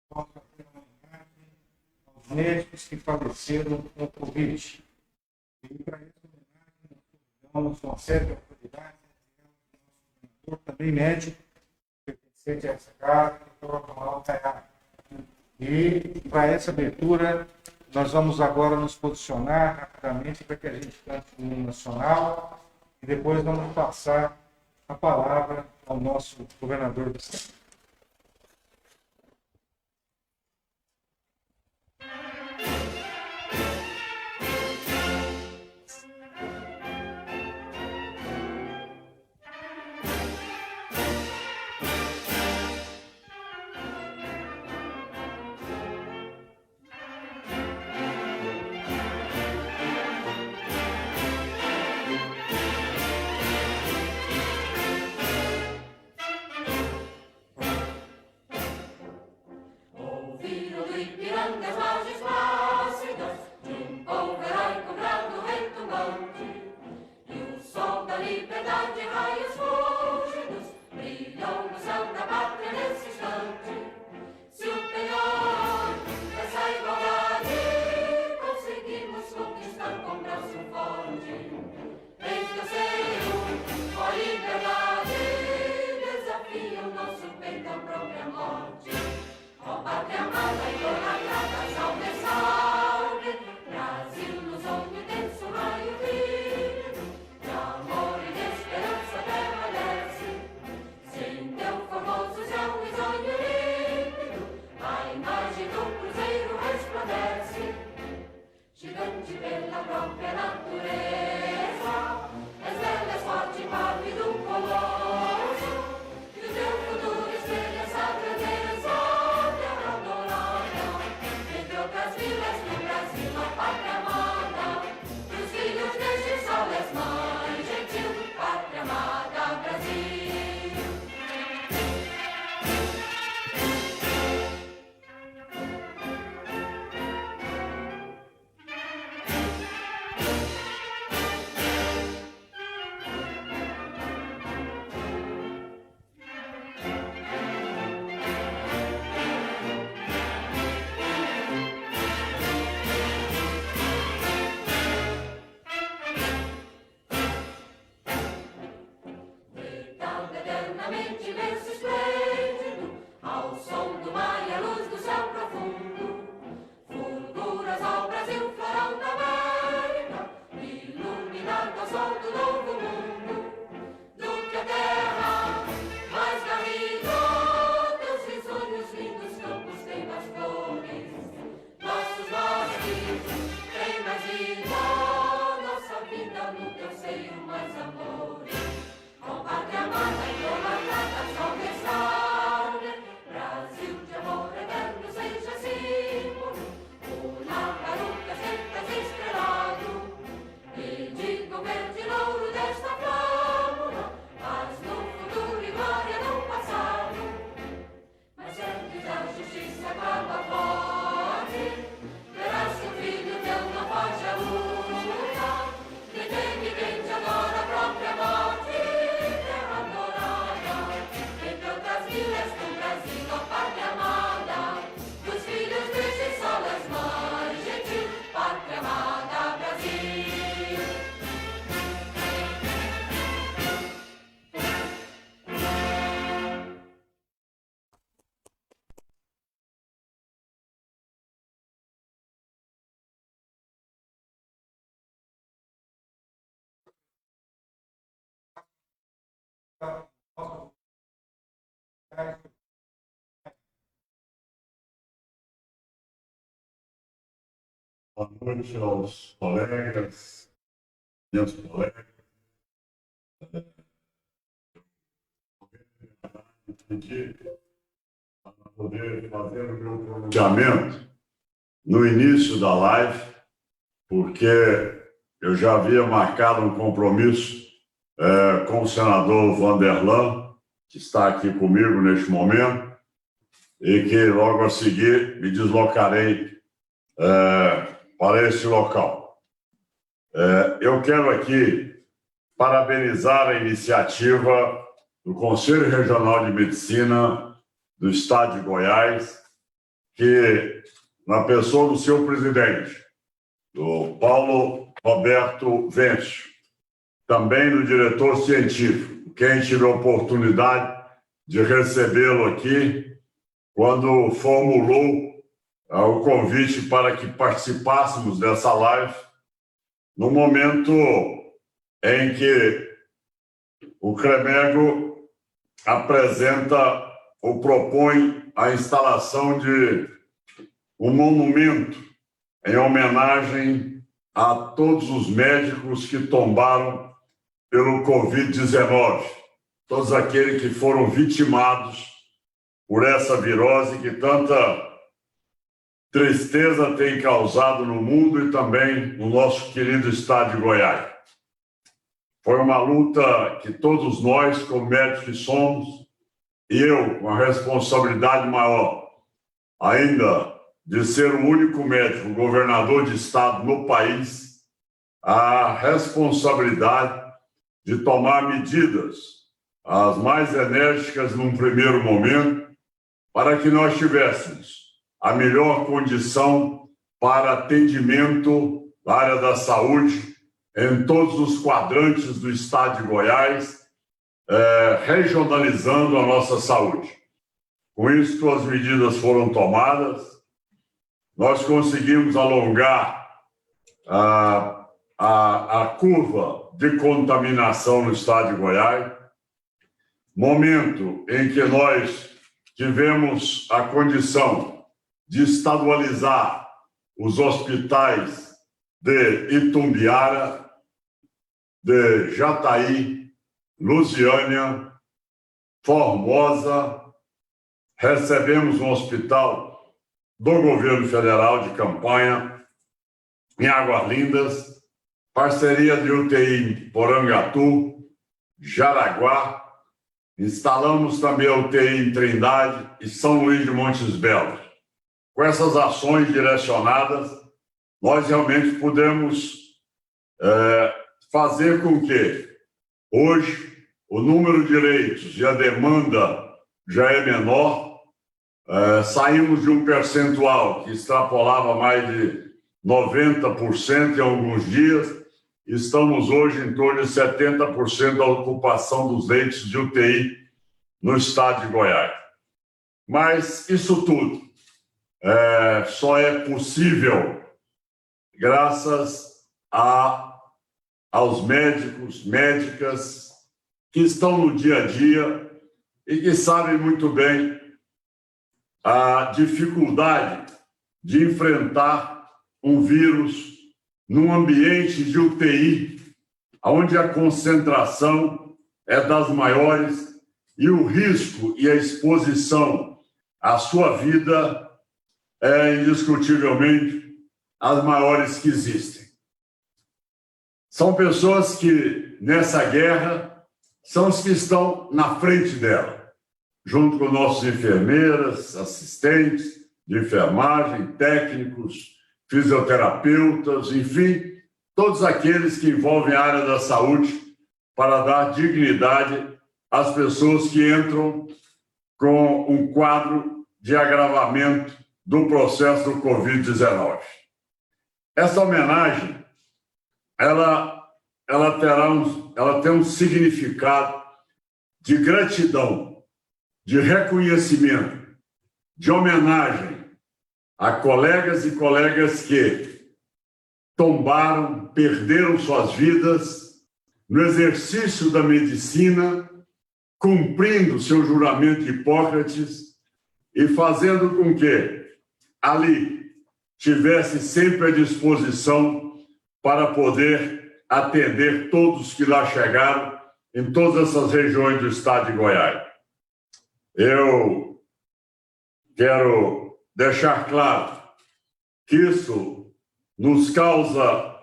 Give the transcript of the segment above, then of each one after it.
possa ter uma homenagem aos médicos que faleceram com o Covid. E para essa homenagem, nós convidamos uma série de autoridades, nosso governador, também médico, pertencente a essa casa, que é o Ronaldo Caiado. E para essa abertura, nós vamos agora nos posicionar rapidamente para que a gente cante o hino nacional e depois vamos passar a palavra ao nosso governador do estado. Boa noite aos colegas, meus colegas. Para poder fazer o meu pronunciamento no início da live, porque eu já havia marcado um compromisso com o senador Vanderlan, que está aqui comigo neste momento, e que logo a seguir me deslocarei para esse local. Eu quero aqui parabenizar a iniciativa do Conselho Regional de Medicina do Estado de Goiás que, na pessoa do seu presidente, do Paulo Roberto Vencio, também do diretor científico, quem tive a oportunidade de recebê-lo aqui, quando formulou o convite para que participássemos dessa live, no momento em que o CREMEGO apresenta ou propõe a instalação de um monumento em homenagem a todos os médicos que tombaram pelo Covid-19, todos aqueles que foram vitimados por essa virose que tanta tristeza tem causado no mundo e também no nosso querido estado de Goiás. Foi uma luta que todos nós, como médicos que somos, e eu, com a responsabilidade maior ainda de ser o único médico governador de estado no país, a responsabilidade de tomar medidas, as mais enérgicas num primeiro momento, para que nós tivéssemos a melhor condição para atendimento na área da saúde em todos os quadrantes do estado de Goiás, regionalizando a nossa saúde. Com isso, as medidas foram tomadas, nós conseguimos alongar a curva de contaminação no estado de Goiás, momento em que nós tivemos a condição de estadualizar os hospitais de Itumbiara, de Jataí, Lusiânia, Formosa. Recebemos um hospital do governo federal de campanha em Águas Lindas, parceria de UTI em Porangatu, Jaraguá. Instalamos também a UTI em Trindade e São Luís de Montes Belos. Com essas ações direcionadas, nós realmente pudemos fazer com que, hoje, o número de leitos e a demanda já é menor. Saímos de um percentual que extrapolava mais de 90% em alguns dias. Estamos hoje em torno de 70% da ocupação dos leitos de UTI no estado de Goiás. Mas isso tudo só é possível graças aos médicos, médicas que estão no dia a dia e que sabem muito bem a dificuldade de enfrentar um vírus num ambiente de UTI, onde a concentração é das maiores e o risco e a exposição à sua vida é indiscutivelmente as maiores que existem. São pessoas que, nessa guerra, são os que estão na frente dela, junto com nossos enfermeiras, assistentes de enfermagem, técnicos, fisioterapeutas, enfim, todos aqueles que envolvem a área da saúde para dar dignidade às pessoas que entram com um quadro de agravamento do processo do Covid-19. Essa homenagem, ela tem um significado de gratidão, de reconhecimento, de homenagem a colegas e colegas que tombaram, perderam suas vidas no exercício da medicina, cumprindo seu juramento de Hipócrates e fazendo com que ali tivesse sempre à disposição para poder atender todos que lá chegaram em todas essas regiões do estado de Goiás. Eu quero deixar claro que isso nos causa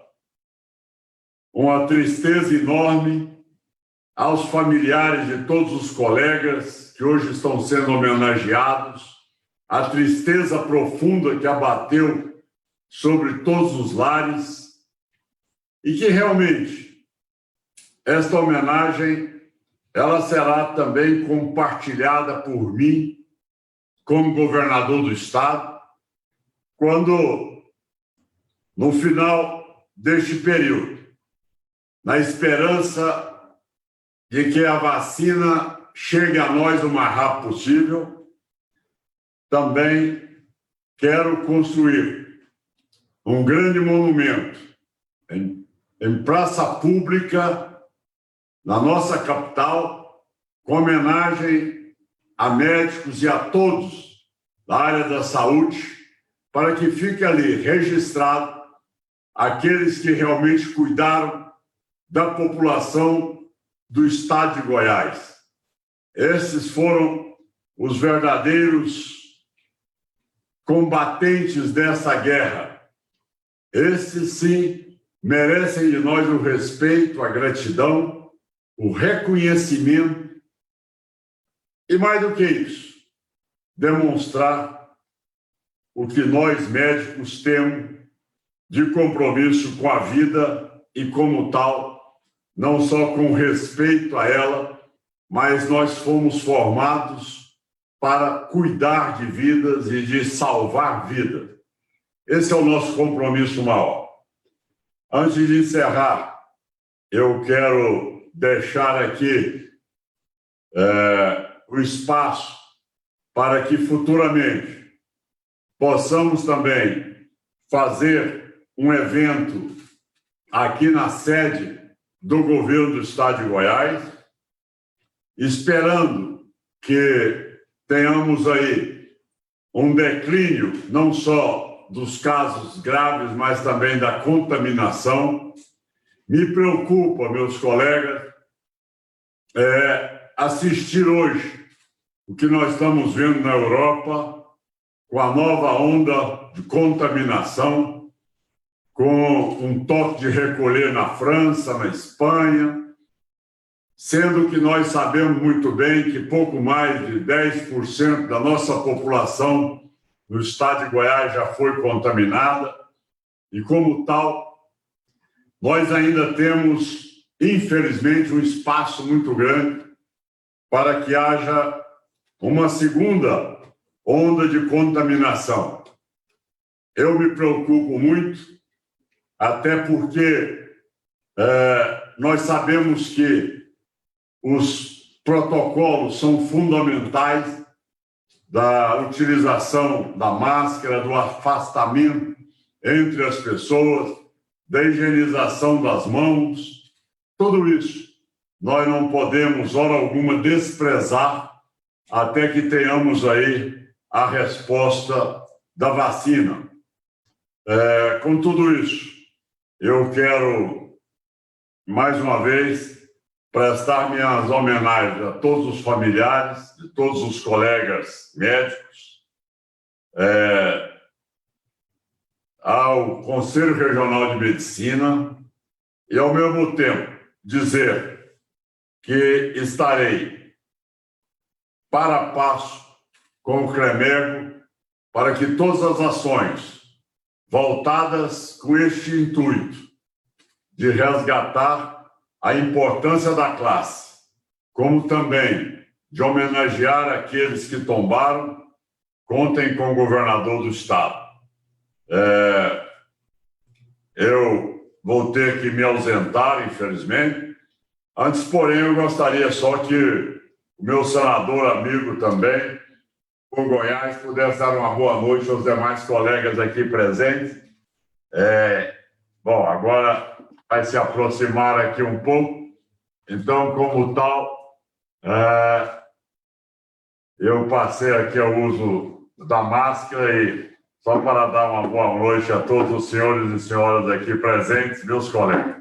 uma tristeza enorme aos familiares de todos os colegas que hoje estão sendo homenageados, a tristeza profunda que abateu sobre todos os lares e que realmente esta homenagem ela será também compartilhada por mim como governador do estado, quando, no final deste período, na esperança de que a vacina chegue a nós o mais rápido possível, também quero construir um grande monumento em praça pública, na nossa capital, com homenagem a médicos e a todos da área da saúde, para que fique ali registrado aqueles que realmente cuidaram da população do estado de Goiás. Esses foram os verdadeiros combatentes dessa guerra. Esses, sim, merecem de nós o respeito, a gratidão, o reconhecimento e, mais do que isso, demonstrar o que nós, médicos, temos de compromisso com a vida e, como tal, não só com respeito a ela, mas nós fomos formados para cuidar de vidas e de salvar vidas. Esse é o nosso compromisso maior. Antes de encerrar, eu quero deixar aqui o espaço para que futuramente possamos também fazer um evento aqui na sede do governo do estado de Goiás, esperando que tenhamos aí um declínio não só dos casos graves, mas também da contaminação. Me preocupa, meus colegas, assistir hoje o que nós estamos vendo na Europa, com a nova onda de contaminação, com um toque de recolher na França, na Espanha, sendo que nós sabemos muito bem que pouco mais de 10% da nossa população no estado de Goiás já foi contaminada, e como tal, nós ainda temos, infelizmente, um espaço muito grande para que haja uma segunda onda de contaminação. Eu me preocupo muito, até porque nós sabemos que os protocolos são fundamentais da utilização da máscara, do afastamento entre as pessoas, da higienização das mãos, tudo isso nós não podemos, hora alguma, desprezar até que tenhamos aí a resposta da vacina. Com tudo isso, eu quero, mais uma vez, prestar minhas homenagens a todos os familiares, de todos os colegas médicos, ao Conselho Regional de Medicina e, ao mesmo tempo, dizer que estarei para a passo com o CREMERGO para que todas as ações voltadas com este intuito de resgatar a importância da classe, como também de homenagear aqueles que tombaram, contem com o governador do estado. Eu vou ter que me ausentar, infelizmente. Antes, porém, eu gostaria só que o meu senador amigo também, por Goiás, pudesse dar uma boa noite aos demais colegas aqui presentes. Bom, agora vai se aproximar aqui um pouco. Então, como tal, eu passei aqui ao uso da máscara e só para dar uma boa noite a todos os senhores e senhoras aqui presentes, meus colegas.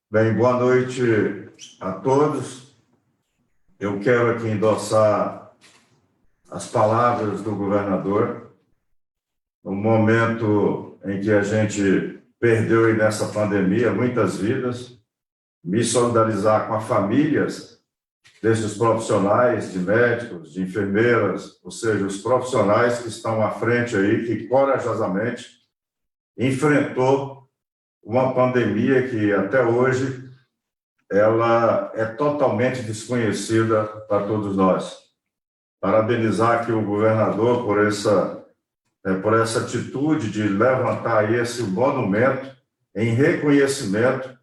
Bem, boa noite a todos. Eu quero aqui endossar as palavras do governador, no momento em que a gente perdeu aí nessa pandemia muitas vidas, me solidarizar com as famílias desses profissionais, de médicos, de enfermeiras, ou seja, os profissionais que estão à frente aí, que corajosamente enfrentou uma pandemia que até hoje ela é totalmente desconhecida para todos nós. Parabenizar aqui o governador por essa atitude de levantar aí esse monumento em reconhecimento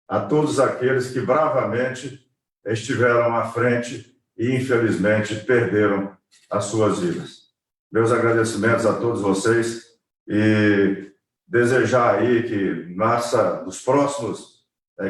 a todos aqueles que bravamente estiveram à frente e, infelizmente, perderam as suas vidas. Meus agradecimentos a todos vocês e desejar aí que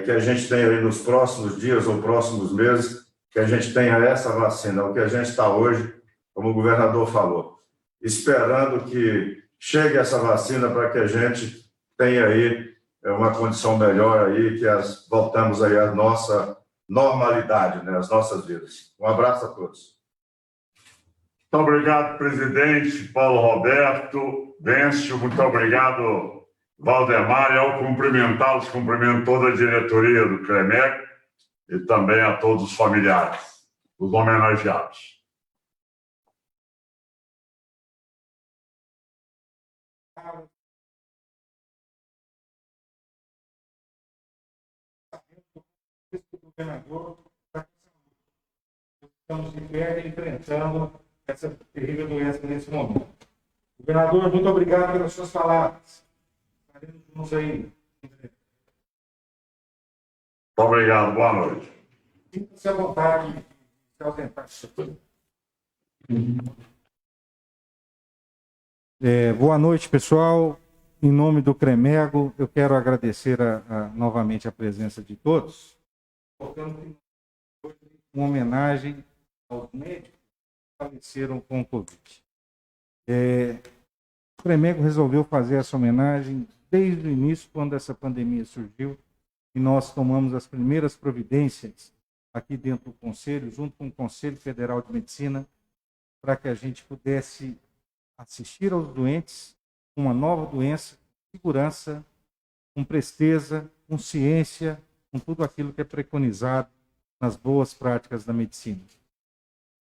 que a gente tenha aí nos próximos dias ou próximos meses, que a gente tenha essa vacina, o que a gente está hoje, como o governador falou, esperando que chegue essa vacina para que a gente tenha aí uma condição melhor aí, que voltamos aí à nossa normalidade, né, as nossas vidas. Um abraço a todos. Muito obrigado, presidente Paulo Roberto Vencio, muito obrigado, Valdemar, e ao cumprimentá-los, cumprimento toda a diretoria do CREMEG e também a todos os familiares, os homenageados. Governador, estamos de pé enfrentando essa terrível doença nesse momento. Governador, muito obrigado pelas suas palavras. Estaremos juntos aí. Muito obrigado, boa noite. Sinta-se à vontade de se ausentar. Boa noite, pessoal. Em nome do CREMEGO, eu quero agradecer novamente a presença de todos, colocando uma homenagem aos médicos que faleceram com o Covid. O CREMEGO resolveu fazer essa homenagem desde o início, quando essa pandemia surgiu, e nós tomamos as primeiras providências aqui dentro do Conselho, junto com o Conselho Federal de Medicina, para que a gente pudesse assistir aos doentes com uma nova doença, com segurança, com presteza, com ciência, com tudo aquilo que é preconizado nas boas práticas da medicina.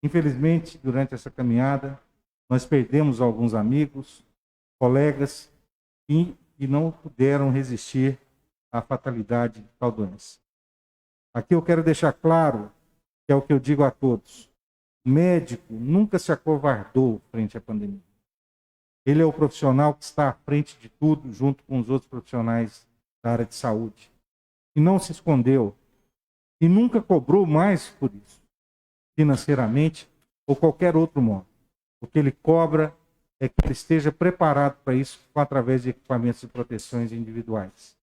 Infelizmente, durante essa caminhada, nós perdemos alguns amigos, colegas, e não puderam resistir à fatalidade de tal doença. Aqui eu quero deixar claro, que é o que eu digo a todos, o médico nunca se acovardou frente à pandemia. Ele é o profissional que está à frente de tudo, junto com os outros profissionais da área de saúde. E não se escondeu. E nunca cobrou mais por isso, financeiramente ou qualquer outro modo. O que ele cobra é que ele esteja preparado para isso através de equipamentos de proteções individuais.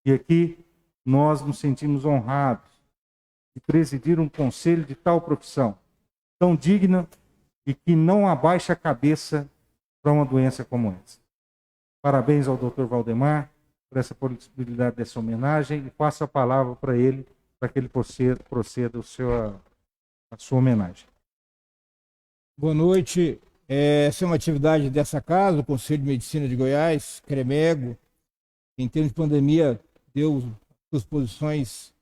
E aqui nós nos sentimos honrados de presidir um conselho de tal profissão, tão digna e que não abaixa a cabeça para uma doença como essa. Parabéns ao Dr. Valdemar por essa possibilidade dessa homenagem e passo a palavra para ele, para que ele proceda a sua homenagem. Boa noite. Essa é uma atividade dessa casa, o Conselho de Medicina de Goiás, CREMEGO. Em termos de pandemia, deu suas posições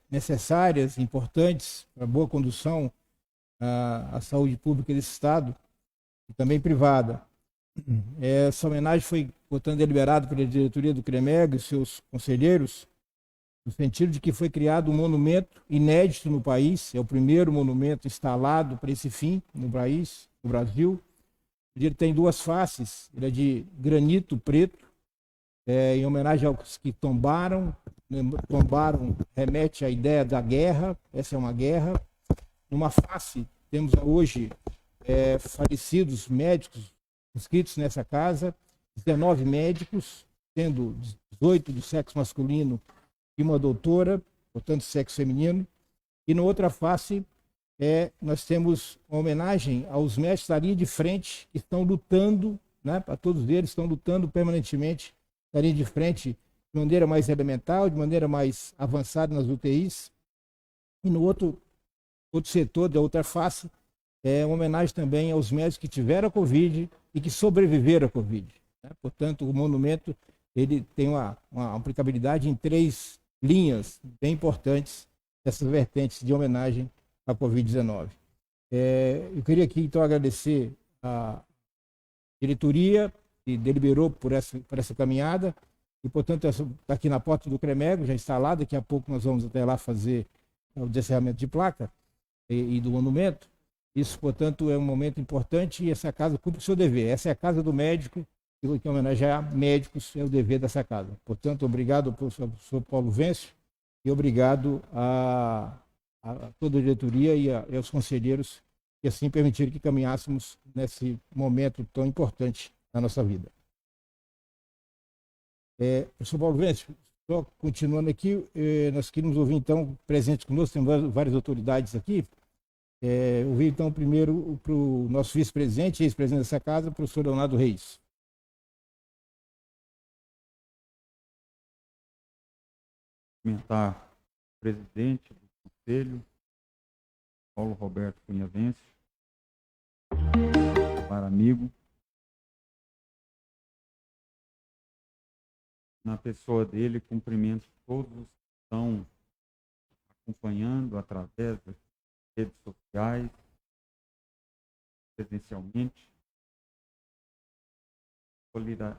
necessárias, importantes para a boa condução à saúde pública desse Estado e também privada. Essa homenagem foi, portanto, deliberada pela diretoria do CREMEGO e seus conselheiros, no sentido de que foi criado um monumento inédito no país, é o primeiro monumento instalado para esse fim no país, no Brasil. Ele tem duas faces, ele é de granito preto, em homenagem aos que tombaram. Tombaram remete à ideia da guerra, essa é uma guerra. Numa face, temos hoje falecidos médicos inscritos nessa casa, 19 médicos, sendo 18 do sexo masculino e uma doutora, portanto, sexo feminino. E na outra face, nós temos uma homenagem aos médicos da linha de frente que estão lutando, né, para todos eles, estão lutando permanentemente na linha de frente, de maneira mais elemental, de maneira mais avançada nas UTIs. E no outro setor, da outra face, uma homenagem também aos médicos que tiveram a Covid e que sobreviveram à Covid. Né? Portanto, o monumento ele tem uma aplicabilidade em 3 linhas bem importantes dessas vertentes de homenagem à Covid-19. Eu queria aqui, então, agradecer a diretoria que deliberou por essa caminhada, e, portanto, está aqui na porta do CREMEG, já está lá, daqui a pouco nós vamos até lá fazer o descerramento de placa e do monumento. Isso, portanto, é um momento importante e essa casa cumpre o seu dever. Essa é a casa do médico, que homenagear médicos é o dever dessa casa. Portanto, obrigado ao professor Paulo Vence e obrigado a toda a diretoria e aos conselheiros que assim permitiram que caminhássemos nesse momento tão importante na nossa vida. Professor Paulo Vence, só continuando aqui, nós queríamos ouvir então, presente conosco, tem várias autoridades aqui, ouvir então primeiro para o nosso vice-presidente, ex-presidente dessa casa, o professor Leonardo Reis. Cumprimentar o presidente do Conselho, Paulo Roberto Cunha Vence, para amigo, na pessoa dele, cumprimento todos os que estão acompanhando através das redes sociais, presencialmente,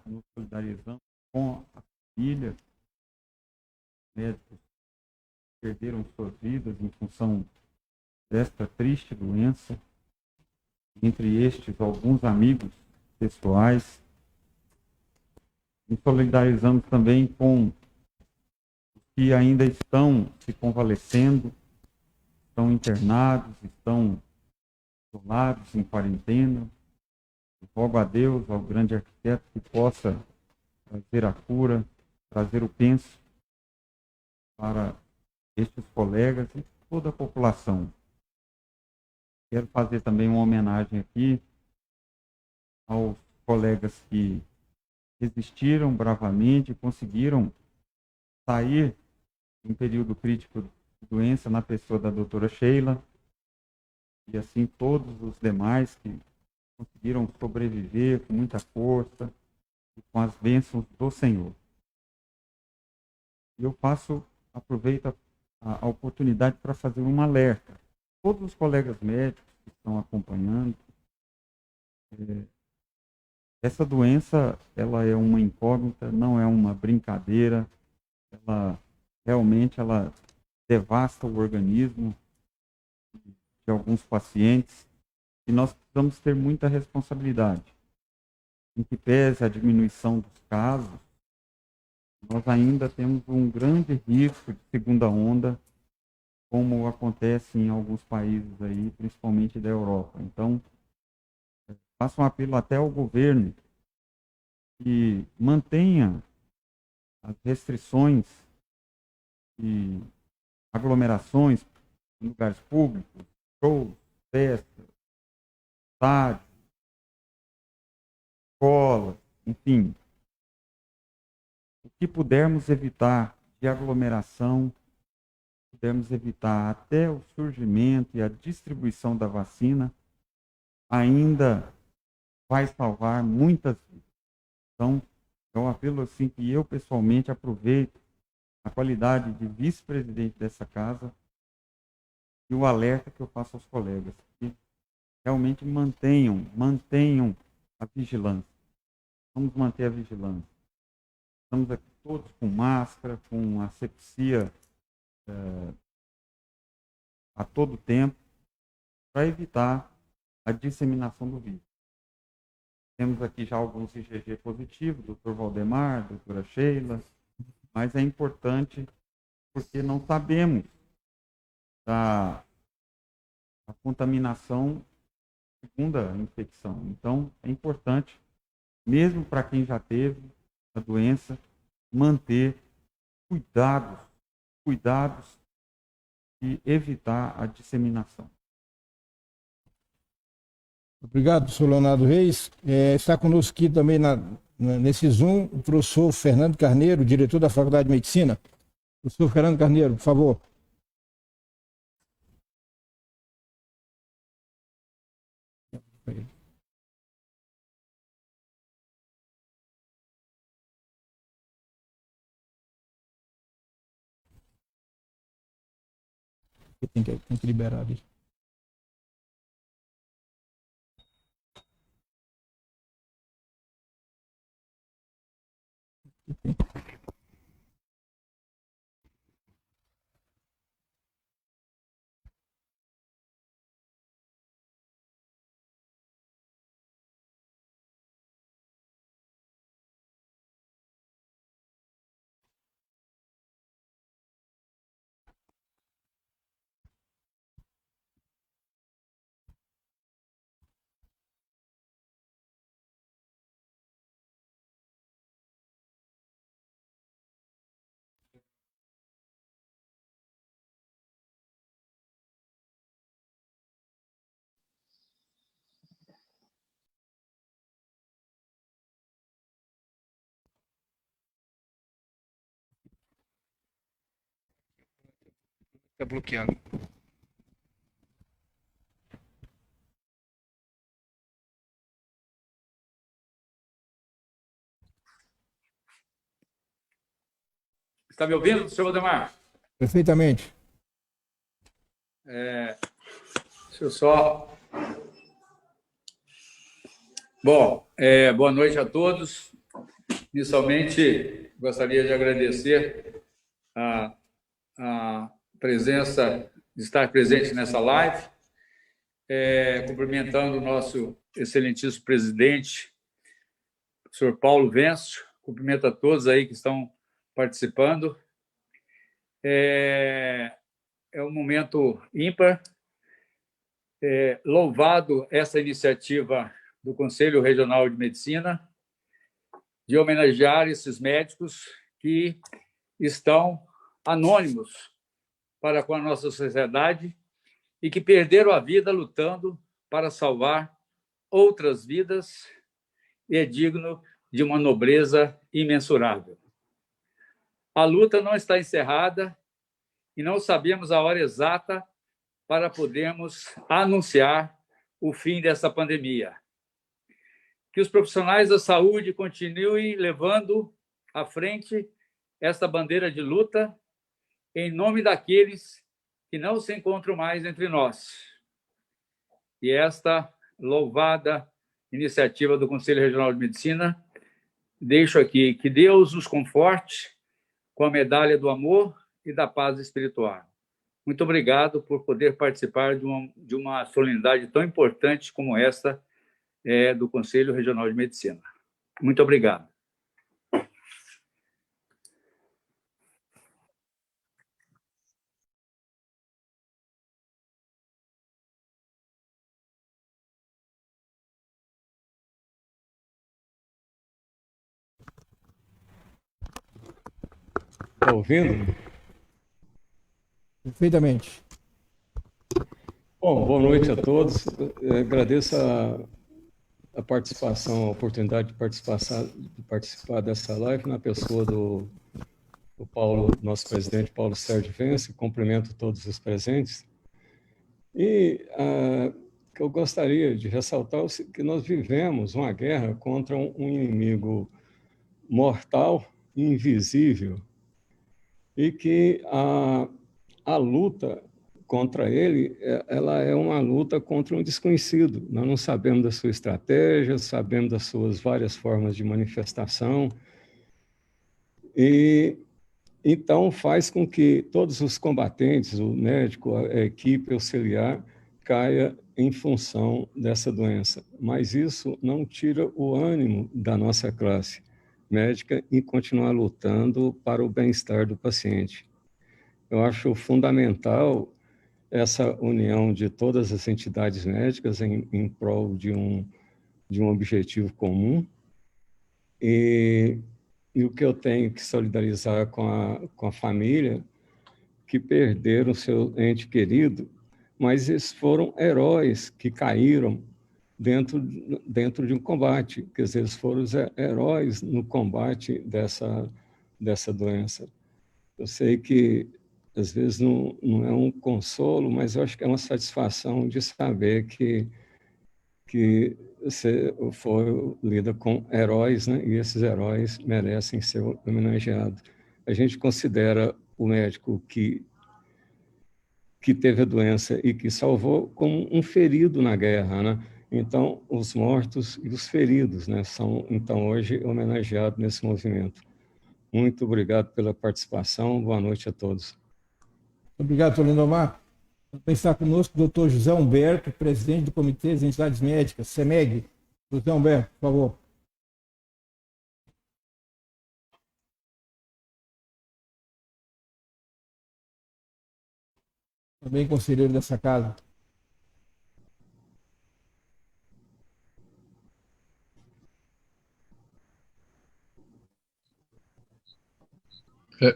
nos solidarizamos com a família, médicos que perderam suas vidas em função desta triste doença, entre estes alguns amigos pessoais. Nos solidarizamos também com os que ainda estão se convalescendo, estão internados, estão isolados, em quarentena. Rogo a Deus, ao grande arquiteto, que possa trazer a cura, trazer o penso para estes colegas e toda a população. Quero fazer também uma homenagem aqui aos colegas que resistiram bravamente e conseguiram sair em período crítico de doença na pessoa da doutora Sheila e assim todos os demais que conseguiram sobreviver com muita força e com as bênçãos do Senhor. E eu aproveito a oportunidade para fazer um alerta. Todos os colegas médicos que estão acompanhando, essa doença, ela é uma incógnita, não é uma brincadeira, ela realmente devasta o organismo de alguns pacientes e nós precisamos ter muita responsabilidade. Em que pese a diminuição dos casos, nós ainda temos um grande risco de segunda onda, como acontece em alguns países aí, principalmente da Europa. Então, faço um apelo até ao governo que mantenha as restrições e aglomerações em lugares públicos, shows, festas, estádios, escolas, enfim. O que pudermos evitar de aglomeração, pudermos evitar até o surgimento e a distribuição da vacina, ainda vai salvar muitas vidas. Então, é um apelo assim que eu pessoalmente aproveito a qualidade de vice-presidente dessa casa e o alerta que eu faço aos colegas, que realmente mantenham a vigilância. Vamos manter a vigilância. Estamos aqui todos com máscara, com asepsia a todo tempo, para evitar a disseminação do vírus. Temos aqui já alguns IgG positivos, doutor Valdemar, doutora Sheila, mas é importante porque não sabemos da contaminação segunda infecção. Então, é importante, mesmo para quem já teve a doença, manter cuidados e evitar a disseminação. Obrigado, professor Leonardo Reis. Está conosco aqui também nesse Zoom o professor Fernando Carneiro, diretor da Faculdade de Medicina. Professor Fernando Carneiro, por favor. Tem que liberar ali. Está bloqueado. Está me ouvindo, senhor Valdemar? Perfeitamente. Deixa eu só. Bom, boa noite a todos. Inicialmente, gostaria de agradecer a presença, de estar presente nessa live, cumprimentando o nosso excelentíssimo presidente, o senhor Paulo Vencio, cumprimento a todos aí que estão participando. É um momento ímpar. Louvado essa iniciativa do Conselho Regional de Medicina de homenagear esses médicos que estão anônimos para com a nossa sociedade e que perderam a vida lutando para salvar outras vidas, e é digno de uma nobreza imensurável. A luta não está encerrada e não sabemos a hora exata para podermos anunciar o fim dessa pandemia. Que os profissionais da saúde continuem levando à frente essa bandeira de luta em nome daqueles que não se encontram mais entre nós. E esta louvada iniciativa do Conselho Regional de Medicina, deixo aqui que Deus os conforte com a medalha do amor e da paz espiritual. Muito obrigado por poder participar de uma solenidade tão importante como esta do Conselho Regional de Medicina. Muito obrigado. Está ouvindo? Perfeitamente. Bom, boa noite a todos. Agradeço a participação, a oportunidade de participar dessa live na pessoa do Paulo, nosso presidente Paulo Sérgio Vence. Cumprimento todos os presentes. E que eu gostaria de ressaltar que nós vivemos uma guerra contra um inimigo mortal e invisível, e que a luta contra ele, ela é uma luta contra um desconhecido. Nós não sabemos da sua estratégia, sabemos das suas várias formas de manifestação, e então faz com que todos os combatentes, o médico, a equipe auxiliar, caia em função dessa doença. Mas isso não tira o ânimo da nossa classe médica em continuar lutando para o bem-estar do paciente. Eu acho fundamental essa união de todas as entidades médicas em prol de um objetivo comum. E o que eu tenho que solidarizar com a família que perderam seu ente querido, mas eles foram heróis que caíram dentro de um combate, quer dizer, eles foram os heróis no combate dessa doença. Eu sei que às vezes não é um consolo, mas eu acho que é uma satisfação de saber que você lida com heróis, né? E esses heróis merecem ser homenageados. A gente considera o médico que teve a doença e que salvou como um ferido na guerra, né? Então, os mortos e os feridos, né, são, então, hoje homenageados nesse movimento. Muito obrigado pela participação. Boa noite a todos. Obrigado, doutor Lindomar. Também está conosco o doutor José Humberto, presidente do Comitê das Entidades Médicas, CEMEG. José Humberto, por favor. Também conselheiro dessa casa.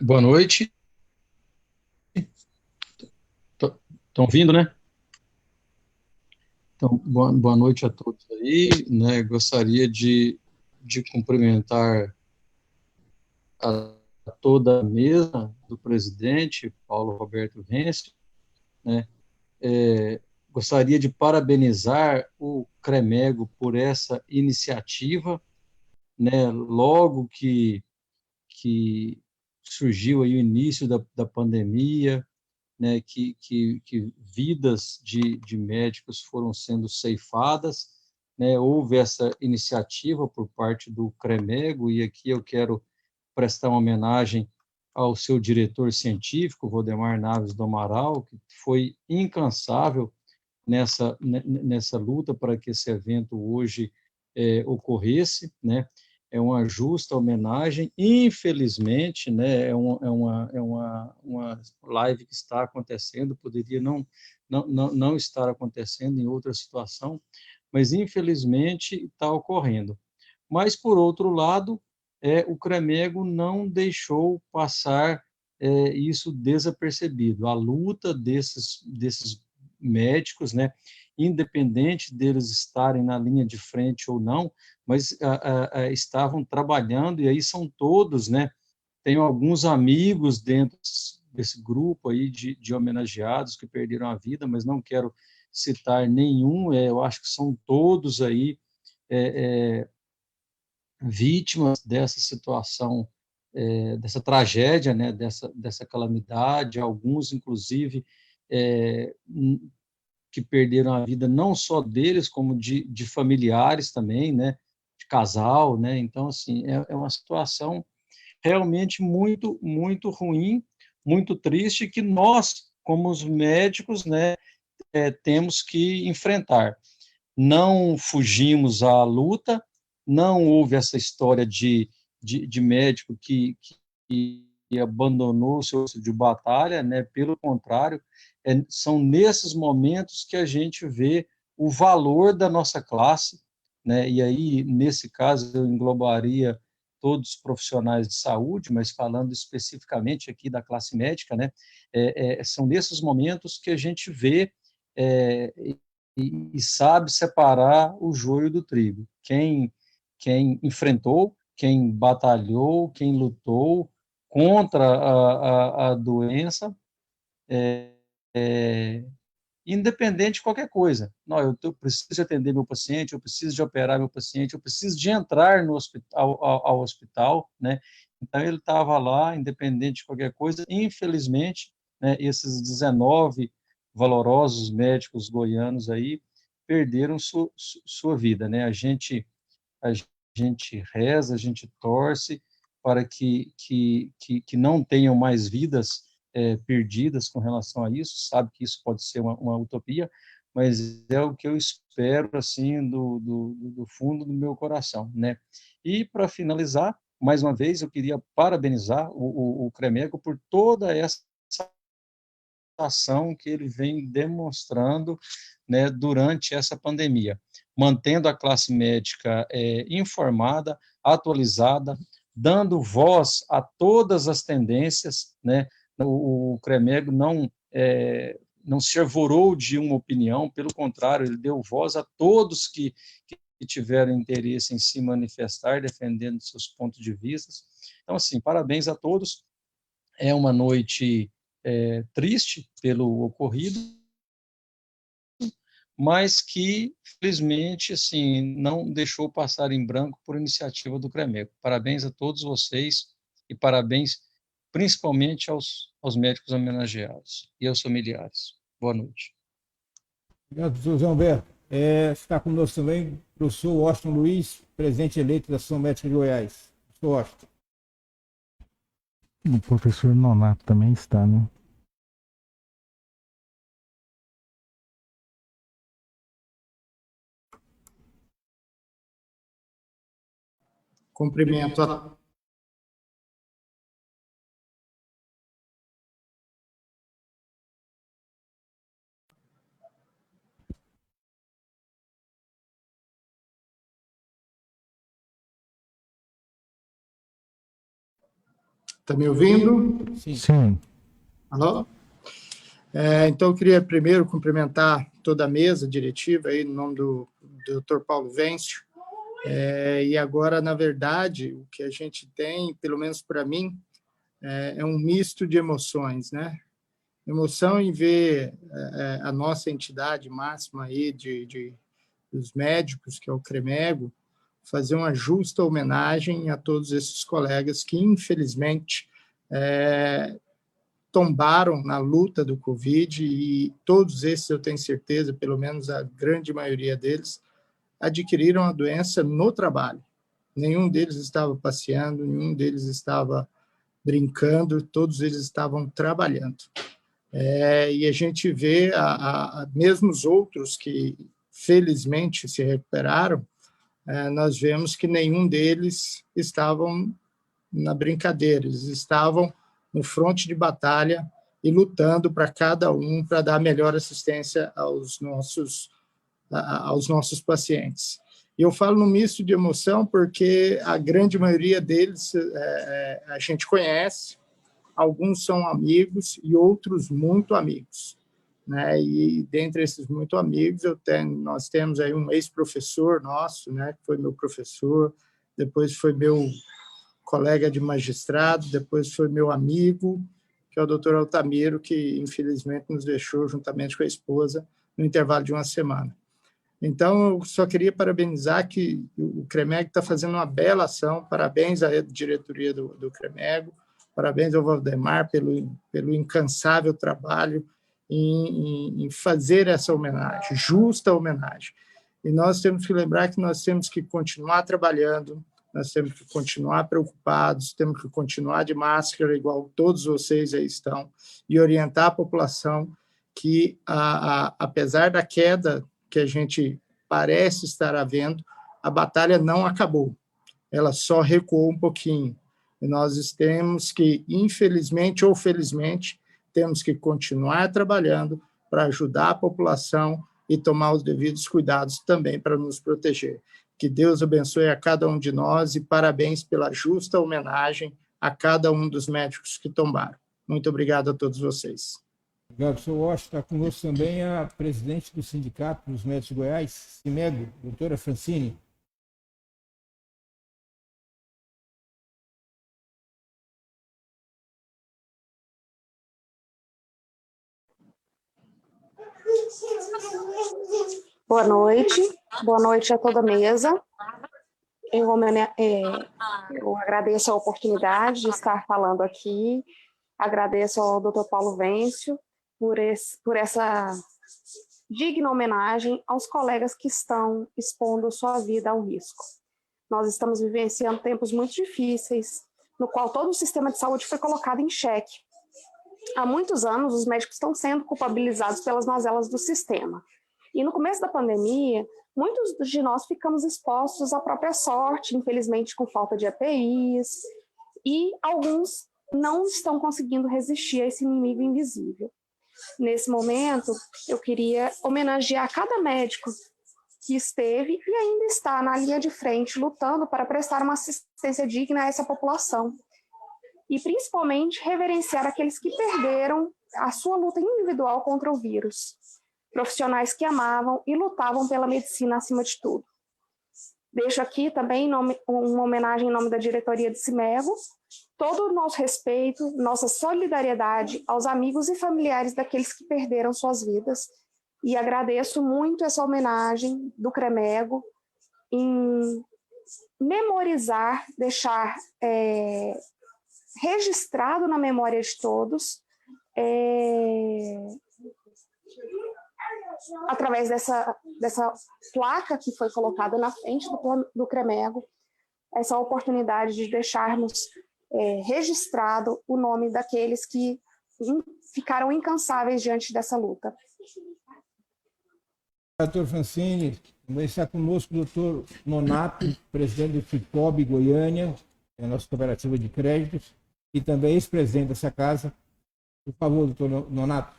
Boa noite. Estão ouvindo, né? Então, boa noite a todos aí, né? Gostaria de cumprimentar a toda a mesa, do presidente, Paulo Roberto Renzi, né? Gostaria de parabenizar o CREMEGO por essa iniciativa, né? Logo que surgiu aí o início da pandemia, né? Que vidas de médicos foram sendo ceifadas, né? Houve essa iniciativa por parte do CREMEGO, e aqui eu quero prestar uma homenagem ao seu diretor científico, Valdemar Naves do Amaral, que foi incansável nessa luta para que esse evento hoje ocorresse, né? É uma justa homenagem. Infelizmente, né, é uma live que está acontecendo, poderia não estar acontecendo em outra situação, mas infelizmente está ocorrendo. Mas, por outro lado, o CREMEGO não deixou passar isso desapercebido. A luta desses médicos, né, independente deles estarem na linha de frente ou não, mas estavam trabalhando, e aí são todos, né? Tenho alguns amigos dentro desse grupo aí de homenageados que perderam a vida, mas não quero citar nenhum, eu acho que são todos aí vítimas dessa situação, dessa tragédia, né, dessa calamidade, alguns, inclusive, que perderam a vida, não só deles, como de familiares também, né, de casal, né, então, assim, é uma situação realmente muito, muito ruim, muito triste, que nós, como os médicos, né, temos que enfrentar. Não fugimos à luta, não houve essa história de médico que abandonou o seu de batalha, né? Pelo contrário, são nesses momentos que a gente vê o valor da nossa classe, né? E aí, nesse caso, eu englobaria todos os profissionais de saúde, mas falando especificamente aqui da classe médica, né? São nesses momentos que a gente vê e sabe separar o joio do trigo. Quem enfrentou, quem batalhou, quem lutou contra a doença, independente de qualquer coisa. Não, eu preciso atender meu paciente, eu preciso de operar meu paciente, eu preciso de entrar no hospital, ao hospital, né? Então, ele estava lá, independente de qualquer coisa. Infelizmente, né, esses 19 valorosos médicos goianos aí perderam sua vida, né? A gente reza, a gente torce para que não tenham mais vidas perdidas com relação a isso. Sabe que isso pode ser uma utopia, mas é o que eu espero, assim, do fundo do meu coração, né? E, para finalizar, mais uma vez, eu queria parabenizar o CREMEGO por toda essa ação que ele vem demonstrando, né, durante essa pandemia, mantendo a classe médica informada, atualizada, dando voz a todas as tendências, né? O CREMEGO não se arvorou de uma opinião, pelo contrário, ele deu voz a todos que tiveram interesse em se manifestar, defendendo seus pontos de vista. Então, assim, parabéns a todos. É uma noite triste pelo ocorrido, mas que, felizmente, assim, não deixou passar em branco por iniciativa do CREMEGO. Parabéns a todos vocês e parabéns principalmente aos médicos homenageados e aos familiares. Boa noite. Obrigado, professor Zé Humberto. Está conosco também o professor Washington Luiz, presidente eleito da Associação Médica de Goiás. Professor Washington. O professor Nonato também está, né? Cumprimento a Está me ouvindo? Sim. Alô? Então, eu queria primeiro cumprimentar toda a mesa diretiva, aí, no nome do Dr. Paulo Vencio. E agora, na verdade, o que a gente tem, pelo menos para mim, é um misto de emoções, né? Emoção em ver a nossa entidade máxima aí dos médicos, que é o CREMEGO, fazer uma justa homenagem a todos esses colegas que, infelizmente, tombaram na luta do Covid, e todos esses, eu tenho certeza, pelo menos a grande maioria deles, adquiriram a doença no trabalho. Nenhum deles estava passeando, nenhum deles estava brincando, todos eles estavam trabalhando. E a gente vê, mesmo os outros que felizmente se recuperaram, nós vemos que nenhum deles estavam na brincadeira, eles estavam no fronte de batalha e lutando para cada um, para dar a melhor assistência aos nossos pacientes. E eu falo no misto de emoção porque a grande maioria deles a gente conhece, alguns são amigos e outros muito amigos, né? E dentre esses muito amigos, nós temos aí um ex-professor nosso, né, que foi meu professor, depois foi meu colega de magistrado, depois foi meu amigo, que é o doutor Altamiro, que infelizmente nos deixou juntamente com a esposa no intervalo de uma semana. Então, eu só queria parabenizar que o CREMEG está fazendo uma bela ação, parabéns à diretoria do CREMEG, parabéns ao Valdemar pelo incansável trabalho em fazer essa homenagem, justa homenagem. E nós temos que lembrar que nós temos que continuar trabalhando, nós temos que continuar preocupados, temos que continuar de máscara, igual todos vocês aí estão, e orientar a população que, apesar da queda que a gente parece estar havendo, a batalha não acabou, ela só recuou um pouquinho. E nós temos que, infelizmente ou felizmente, temos que continuar trabalhando para ajudar a população e tomar os devidos cuidados também para nos proteger. Que Deus abençoe a cada um de nós e parabéns pela justa homenagem a cada um dos médicos que tombaram. Muito obrigado a todos vocês. Obrigado, senhor Washington. Está conosco também a presidente do Sindicato dos Médicos de Goiás, CIMEGO, doutora Francine. Boa noite a toda a mesa. Eu agradeço a oportunidade de estar falando aqui, agradeço ao Dr. Paulo Vêncio por essa digna homenagem aos colegas que estão expondo sua vida ao risco. Nós estamos vivenciando tempos muito difíceis, no qual todo o sistema de saúde foi colocado em xeque. Há muitos anos, os médicos estão sendo culpabilizados pelas mazelas do sistema. E no começo da pandemia, muitos de nós ficamos expostos à própria sorte, infelizmente com falta de EPIs, e alguns não estão conseguindo resistir a esse inimigo invisível. Nesse momento, eu queria homenagear cada médico que esteve e ainda está na linha de frente, lutando para prestar uma assistência digna a essa população. E, principalmente, reverenciar aqueles que perderam a sua luta individual contra o vírus. Profissionais que amavam e lutavam pela medicina acima de tudo. Deixo aqui também uma homenagem em nome da diretoria de CIMEGO, todo o nosso respeito, nossa solidariedade aos amigos e familiares daqueles que perderam suas vidas. E agradeço muito essa homenagem do CREMEGO em memorizar, deixar registrado na memória de todos, através dessa placa que foi colocada na frente do CREMEGO, essa oportunidade de deixarmos registrado o nome daqueles que ficaram incansáveis diante dessa luta. Doutor Francine, também está conosco o doutor Nonato, presidente do FICOB Goiânia, é a nossa cooperativa de créditos, e também ex-presidente dessa casa. Por favor, doutor Nonato.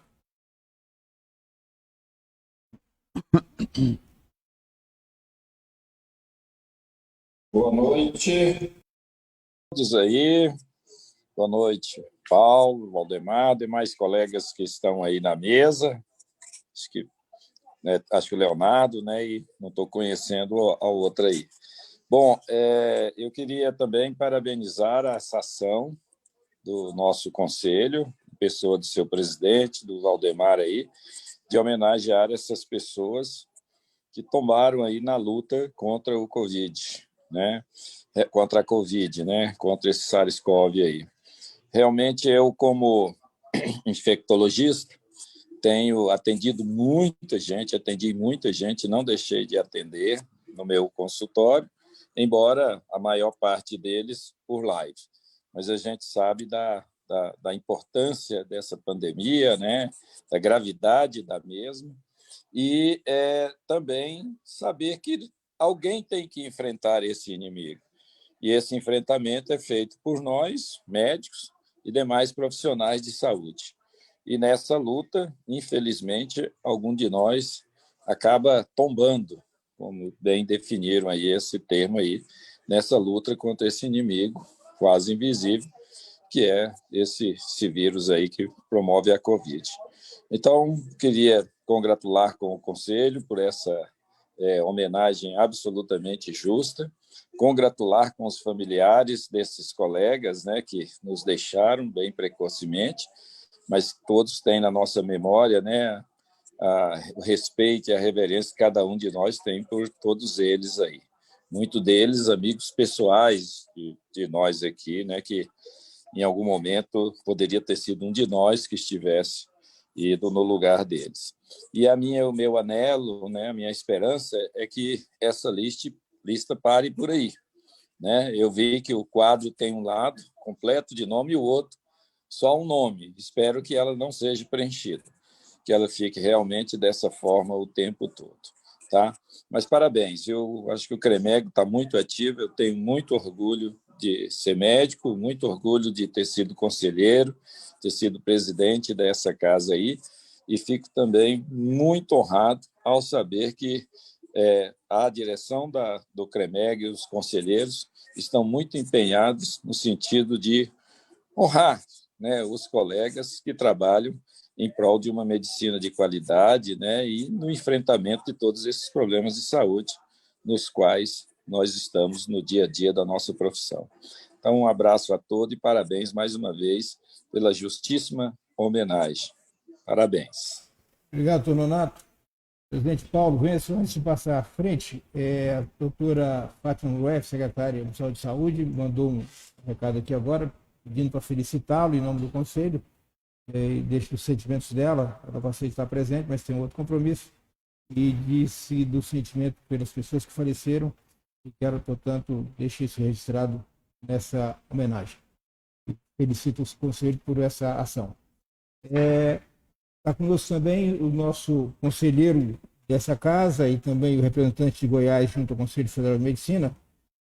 Boa noite a todos aí. Boa noite, Paulo, Valdemar, demais colegas que estão aí na mesa. Acho que o Leonardo, né? E não estou conhecendo a outra aí. Bom, eu queria também parabenizar essa ação do nosso conselho, pessoa do seu presidente, do Valdemar aí, de homenagear essas pessoas que tomaram aí na luta contra o Covid, né? Contra a Covid, né? Contra esse SARS-CoV aí. Realmente eu, como infectologista, tenho atendido atendi muita gente, não deixei de atender no meu consultório, embora a maior parte deles por live. Mas a gente sabe da importância dessa pandemia, né? Da gravidade da mesma, e também saber que alguém tem que enfrentar esse inimigo. E esse enfrentamento é feito por nós, médicos e demais profissionais de saúde. E nessa luta, infelizmente, algum de nós acaba tombando, como bem definiram aí esse termo aí, nessa luta contra esse inimigo quase invisível, que é esse vírus aí que promove a Covid. Então, queria congratular com o Conselho por essa homenagem absolutamente justa, congratular com os familiares desses colegas, né, que nos deixaram bem precocemente, mas todos têm na nossa memória, né, o respeito e a reverência que cada um de nós tem por todos eles aí. Muitos deles amigos pessoais de nós aqui, né, que em algum momento poderia ter sido um de nós que estivesse ido no lugar deles. E o meu anelo, né, a minha esperança é que essa lista pare por aí, né? Eu vi que o quadro tem um lado completo de nome e o outro só um nome. Espero que ela não seja preenchida, que ela fique realmente dessa forma o tempo todo, tá? Mas parabéns, eu acho que o CREMEG está muito ativo, eu tenho muito orgulho de ser médico, muito orgulho de ter sido conselheiro, ter sido presidente dessa casa aí, e fico também muito honrado ao saber que a direção do CREMEG e os conselheiros estão muito empenhados no sentido de honrar, né, os colegas que trabalham em prol de uma medicina de qualidade, né, e no enfrentamento de todos esses problemas de saúde nos quais nós estamos no dia a dia da nossa profissão. Então, um abraço a todos e parabéns mais uma vez pela justíssima homenagem. Parabéns. Obrigado, doutor Nonato. Presidente Paulo Venço, antes de passar à frente, a doutora Fátima Luef, secretária municipal de saúde, mandou um recado aqui agora, pedindo para felicitá-lo em nome do Conselho, e deixo os sentimentos dela, ela gostaria de estar presente, mas tem outro compromisso, e disse do sentimento pelas pessoas que faleceram, e quero, portanto, deixar isso registrado nessa homenagem. Felicito os conselhos por essa ação. Está conosco também o nosso conselheiro dessa casa e também o representante de Goiás junto ao Conselho Federal de Medicina,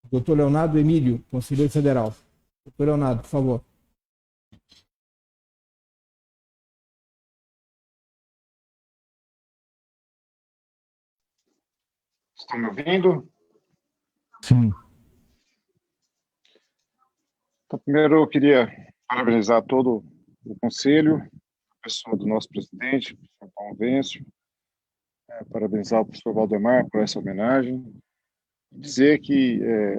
o doutor Leonardo Emílio, conselheiro federal. Doutor Leonardo, por favor. Estão me ouvindo? Sim. Então, primeiro eu queria parabenizar todo o Conselho, a pessoa do nosso presidente, o professor Paulo Venço, parabenizar o professor Valdemar por essa homenagem, e dizer que é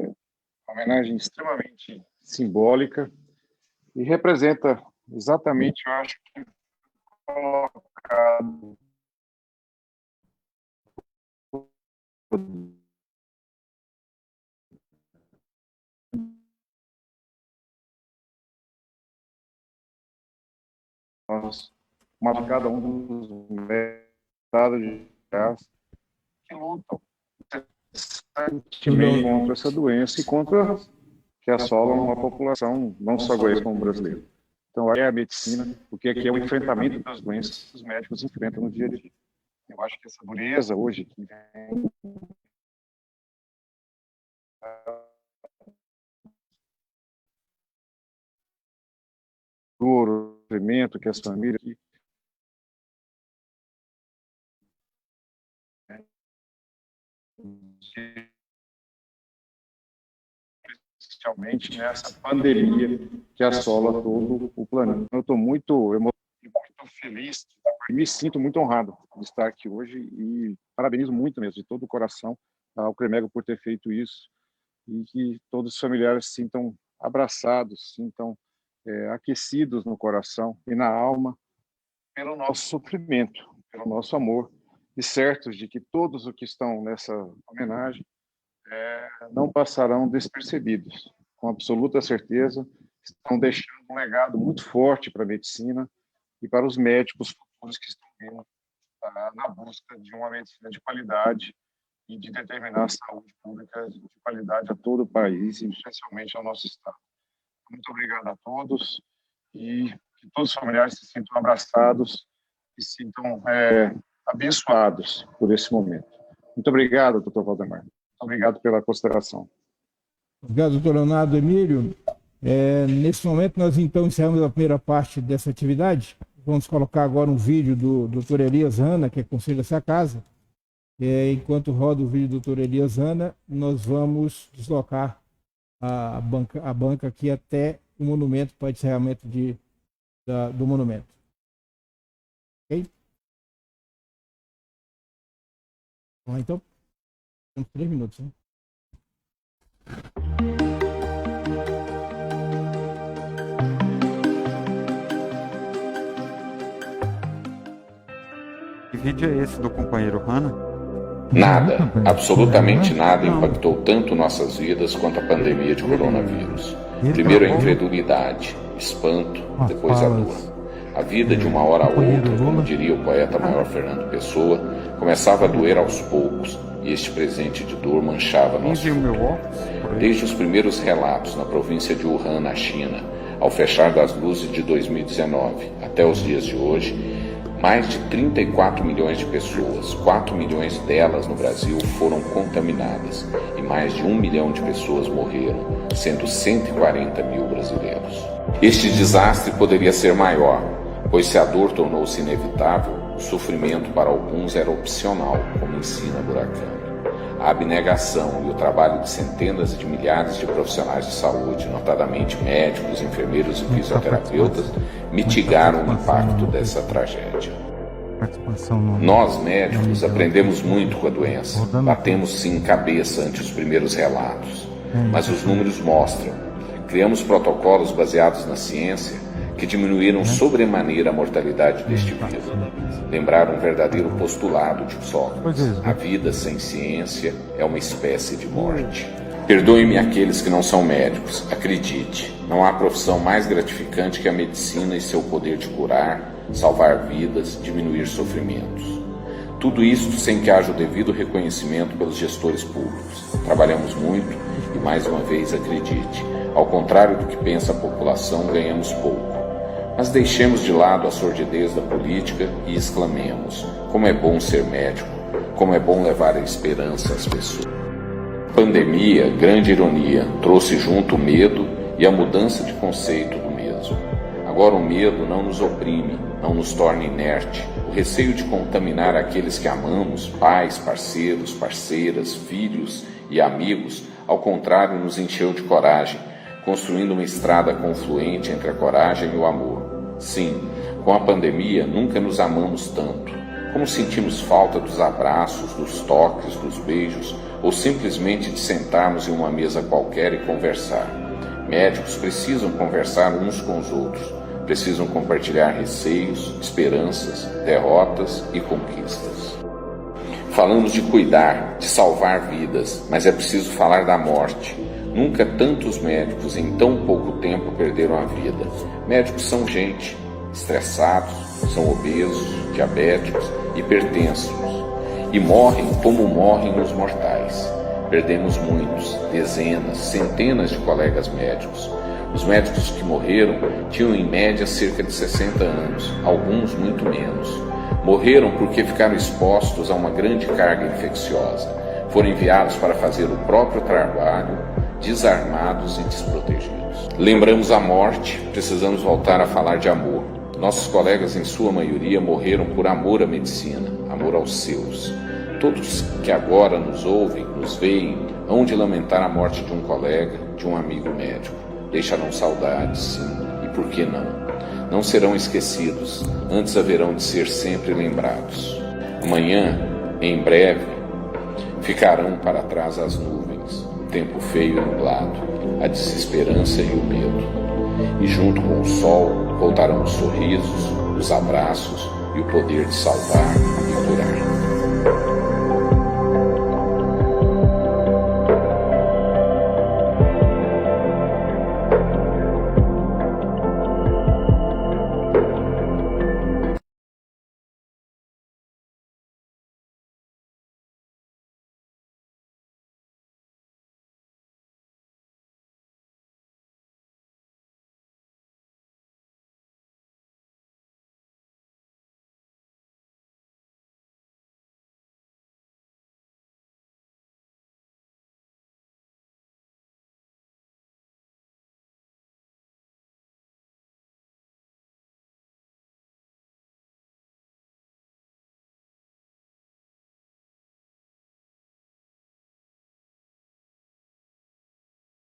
uma homenagem extremamente simbólica e representa exatamente, eu acho que, colocado mas cada um dos estados de Goiás que lutam contra essa doença e contra que assolam a população, não só goiana como brasileira. Então, é a medicina, porque aqui é o enfrentamento das doenças que os médicos enfrentam no dia a dia. Eu acho que essa dureza hoje que vem o sofrimento que as famílias especialmente nessa pandemia que assola todo o planeta. Eu estou muito feliz e me sinto muito honrado de estar aqui hoje e parabenizo muito mesmo, de todo o coração, ao CREMEG por ter feito isso e que todos os familiares se sintam abraçados, sintam aquecidos no coração e na alma pelo nosso sofrimento, pelo nosso amor, e certos de que todos os que estão nessa homenagem não passarão despercebidos. Com absoluta certeza, estão deixando um legado muito forte para a medicina e para os médicos futuros que estão vindo na busca de uma medicina de qualidade e de determinar a saúde pública de qualidade a todo o país, e especialmente ao nosso estado. Muito obrigado a todos e que todos os familiares se sintam abraçados e se sintam abençoados por esse momento. Muito obrigado, doutor Valdemar. Muito obrigado pela consideração. Obrigado, doutor Leonardo Emílio. Nesse momento, nós então encerramos a primeira parte dessa atividade. Vamos colocar agora um vídeo do doutor Elias Hanna, que é conselheiro dessa casa. Enquanto roda o vídeo do doutor Elias Hanna, nós vamos deslocar a banca aqui até o monumento para encerramento do monumento. Ok? Vamos lá, então. Temos 3 minutos, né? Que vídeo é esse do companheiro Hanna? Nada, absolutamente nada impactou tanto nossas vidas quanto a pandemia de coronavírus. Primeiro a incredulidade, espanto, depois a dor. A vida de uma hora a outra, como diria o poeta maior Fernando Pessoa, começava a doer aos poucos, e este presente de dor manchava nosso futuro. Desde os primeiros relatos na província de Wuhan, na China, ao fechar das luzes de 2019 até os dias de hoje, mais de 34 milhões de pessoas, 4 milhões delas no Brasil, foram contaminadas e mais de 1 milhão de pessoas morreram, sendo 140 mil brasileiros. Este desastre poderia ser maior, pois se a dor tornou-se inevitável, o sofrimento para alguns era opcional, como ensina Murakami. A abnegação e o trabalho de centenas de milhares de profissionais de saúde, notadamente médicos, enfermeiros e fisioterapeutas, mitigaram o impacto dessa tragédia. Nós, médicos, aprendemos muito com a doença. Batemos sim cabeça ante os primeiros relatos. Mas os números mostram. Criamos protocolos baseados na ciência que diminuíram sobremaneira a mortalidade deste vírus. Lembraram um verdadeiro postulado de Sócrates: a vida sem ciência é uma espécie de morte. Perdoe-me aqueles que não são médicos. Acredite, não há profissão mais gratificante que a medicina e seu poder de curar, salvar vidas, diminuir sofrimentos. Tudo isso sem que haja o devido reconhecimento pelos gestores públicos. Trabalhamos muito e, mais uma vez, acredite, ao contrário do que pensa a população, ganhamos pouco. Mas deixemos de lado a sordidez da política e exclamemos: como é bom ser médico, como é bom levar a esperança às pessoas. A pandemia, grande ironia, trouxe junto o medo e a mudança de conceito do mesmo. Agora o medo não nos oprime, não nos torna inerte. O receio de contaminar aqueles que amamos, pais, parceiros, parceiras, filhos e amigos, ao contrário, nos encheu de coragem, construindo uma estrada confluente entre a coragem e o amor. Sim, com a pandemia nunca nos amamos tanto. Como sentimos falta dos abraços, dos toques, dos beijos, ou simplesmente de sentarmos em uma mesa qualquer e conversar. Médicos precisam conversar uns com os outros, precisam compartilhar receios, esperanças, derrotas e conquistas. Falamos de cuidar, de salvar vidas, mas é preciso falar da morte. Nunca tantos médicos em tão pouco tempo perderam a vida. Médicos são gente, estressados, são obesos, diabéticos, hipertensos. E morrem como morrem os mortais. Perdemos muitos, dezenas, centenas de colegas médicos. Os médicos que morreram tinham em média cerca de 60 anos, alguns muito menos. Morreram porque ficaram expostos a uma grande carga infecciosa. Foram enviados para fazer o próprio trabalho, desarmados e desprotegidos. Lembramos a morte, precisamos voltar a falar de amor. Nossos colegas, em sua maioria, morreram por amor à medicina, amor aos seus. Todos que agora nos ouvem, nos veem, hão de lamentar a morte de um colega, de um amigo médico. Deixarão saudades, sim, e por que não? Não serão esquecidos, antes haverão de ser sempre lembrados. Amanhã, em breve, ficarão para trás as nuvens, o tempo feio e nublado, a desesperança e o medo. E junto com o sol voltarão os sorrisos, os abraços e o poder de salvar e curar.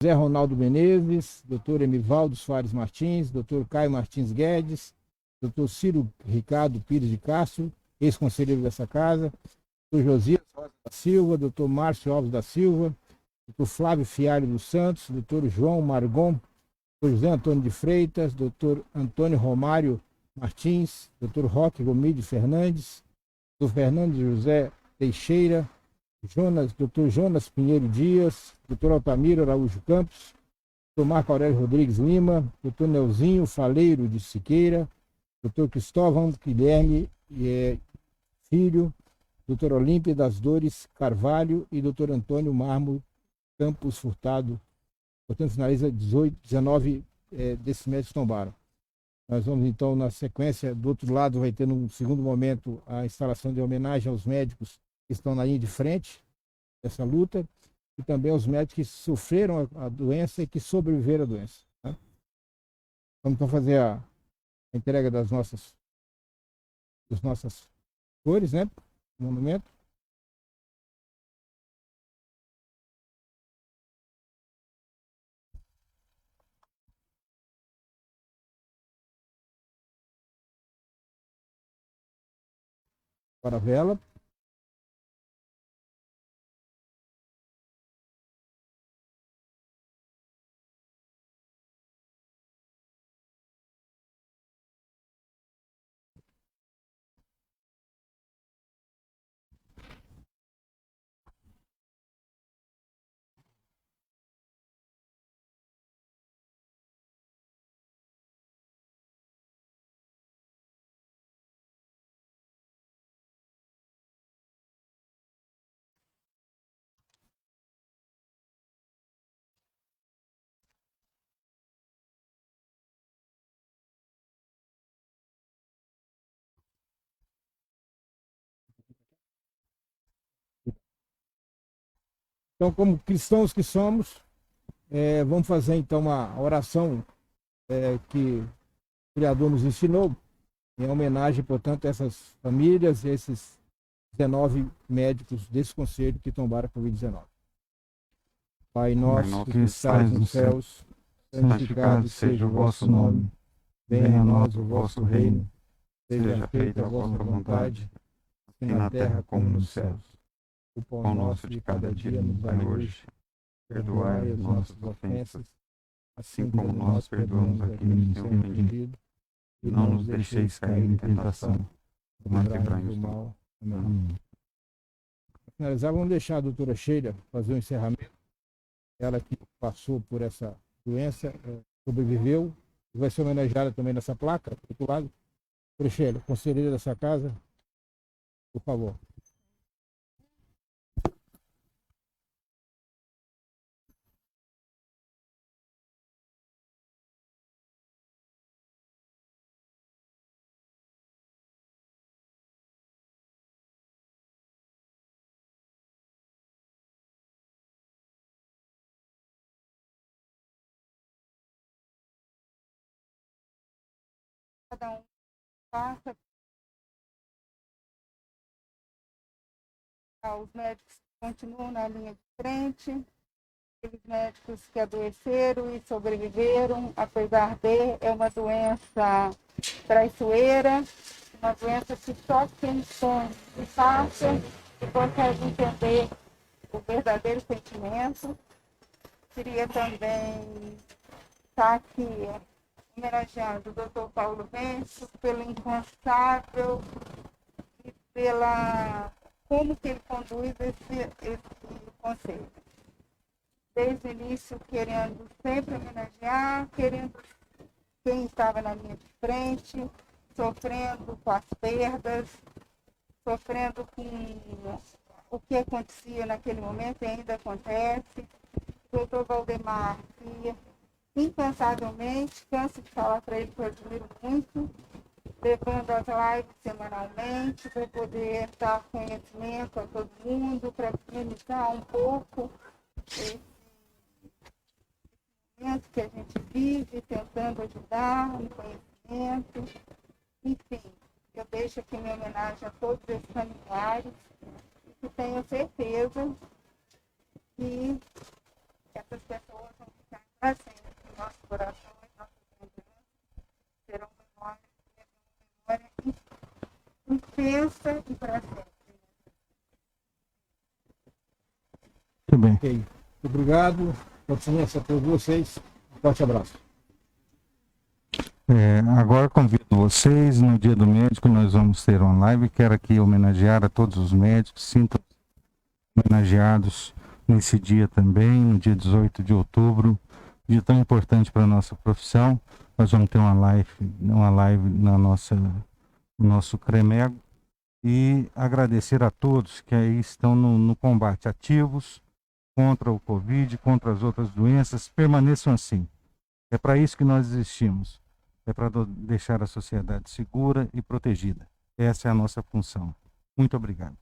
Zé Ronaldo Menezes, doutor Emivaldo Soares Martins, doutor Caio Martins Guedes, doutor Ciro Ricardo Pires de Castro, ex-conselheiro dessa casa, doutor Josias Rosa da Silva, doutor Márcio Alves da Silva, doutor Flávio Fialho dos Santos, doutor João Margon, doutor José Antônio de Freitas, doutor Antônio Romário Martins, doutor Roque Gomide Fernandes, doutor Fernando José Teixeira, doutor Jonas Pinheiro Dias, doutor Altamiro Araújo Campos, doutor Marco Aurélio Rodrigues Lima, doutor Neuzinho Faleiro de Siqueira, doutor Cristóvão Guilherme Filho, doutor Olímpia das Dores Carvalho e doutor Antônio Marmo Campos Furtado. Portanto, finaliza 19 desses médicos tombaram. Nós vamos, então, na sequência, do outro lado, vai ter, num segundo momento, a instalação de homenagem aos médicos que estão na linha de frente dessa luta e também aos médicos que sofreram a doença e que sobreviveram à doença. Tá? Vamos, então, fazer a entrega das nossas flores, né? No monumento. Para a vela. Então, como cristãos que somos, vamos fazer então uma oração que o Criador nos ensinou, em homenagem, portanto, a essas famílias e esses 19 médicos desse conselho que tombaram a Covid-19. Pai nosso que estais nos céus, santificado seja o vosso nome, venha a nós o vosso reino, seja feita a vossa vontade, assim na terra como nos céus. O pão nosso de cada dia nos dai hoje. Perdoai as nossas ofensas, assim como nós perdoamos a quem nos tem ofendido. E não nos deixeis cair em tentação, mas livrai-nos do mal. Amém. Para finalizar, vamos deixar a doutora Sheila fazer um encerramento. Ela que passou por essa doença, sobreviveu, e vai ser homenageada também nessa placa, do outro lado. Doutora Sheila, conselheira dessa casa, por favor. Cada um passa. Os médicos continuam na linha de frente, aqueles médicos que adoeceram e sobreviveram, apesar de é uma doença traiçoeira, uma doença que só quem tem e passa e consegue entender o verdadeiro sentimento. Queria também estar aqui homenageando o Dr. Paulo Venço pelo incansável e pela como que ele conduz esse conselho. Desde o início, querendo sempre homenagear, querendo quem estava na linha de frente, sofrendo com as perdas, sofrendo com o que acontecia naquele momento e ainda acontece. O doutor Valdemar, que incansavelmente, canso de falar para ele que eu admiro muito, levando as lives semanalmente para poder dar conhecimento a todo mundo, para minimizar um pouco esse momento que a gente vive, tentando ajudar no conhecimento. Enfim, eu deixo aqui minha homenagem a todos esses familiares e tenho certeza que essas pessoas vão ficar para sempre em nossos corações, nossas lembranças, serão memória intensa e para sempre. Muito bem. Okay. Obrigado. Continência a todos vocês. Um forte abraço. Agora convido vocês, no Dia do Médico nós vamos ter uma live. Quero aqui homenagear a todos os médicos, sintam homenageados nesse dia também, no dia 18 de outubro, dia tão importante para a nossa profissão. Nós vamos ter uma live no nosso CREMEGO e agradecer a todos que aí estão no combate, ativos contra o Covid, contra as outras doenças. Permaneçam assim. É para isso que nós existimos. É para deixar a sociedade segura e protegida. Essa é a nossa função. Muito obrigado.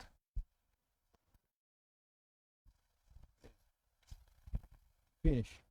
Finish.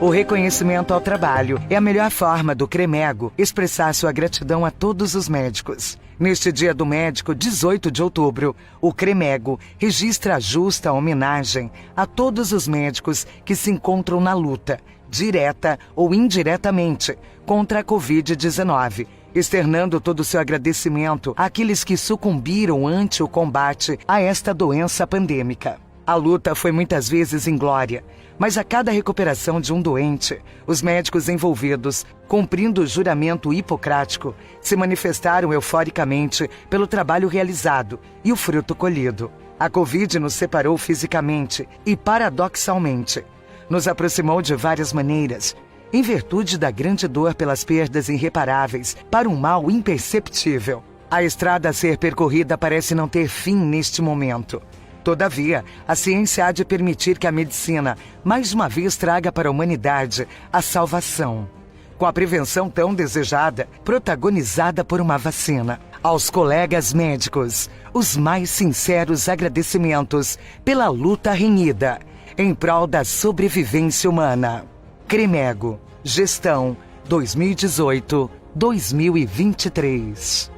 O reconhecimento ao trabalho é a melhor forma do CREMEGO expressar sua gratidão a todos os médicos. Neste Dia do Médico, 18 de outubro, o CREMEGO registra a justa homenagem a todos os médicos que se encontram na luta, direta ou indiretamente, contra a Covid-19, externando todo o seu agradecimento àqueles que sucumbiram ante o combate a esta doença pandêmica. A luta foi muitas vezes inglória, mas a cada recuperação de um doente, os médicos envolvidos, cumprindo o juramento hipocrático, se manifestaram euforicamente pelo trabalho realizado e o fruto colhido. A Covid nos separou fisicamente e, paradoxalmente, nos aproximou de várias maneiras, em virtude da grande dor pelas perdas irreparáveis para um mal imperceptível. A estrada a ser percorrida parece não ter fim neste momento. Todavia, a ciência há de permitir que a medicina, mais uma vez, traga para a humanidade a salvação. Com a prevenção tão desejada, protagonizada por uma vacina. Aos colegas médicos, os mais sinceros agradecimentos pela luta renhida em prol da sobrevivência humana. CREMEGO, Gestão 2018-2023.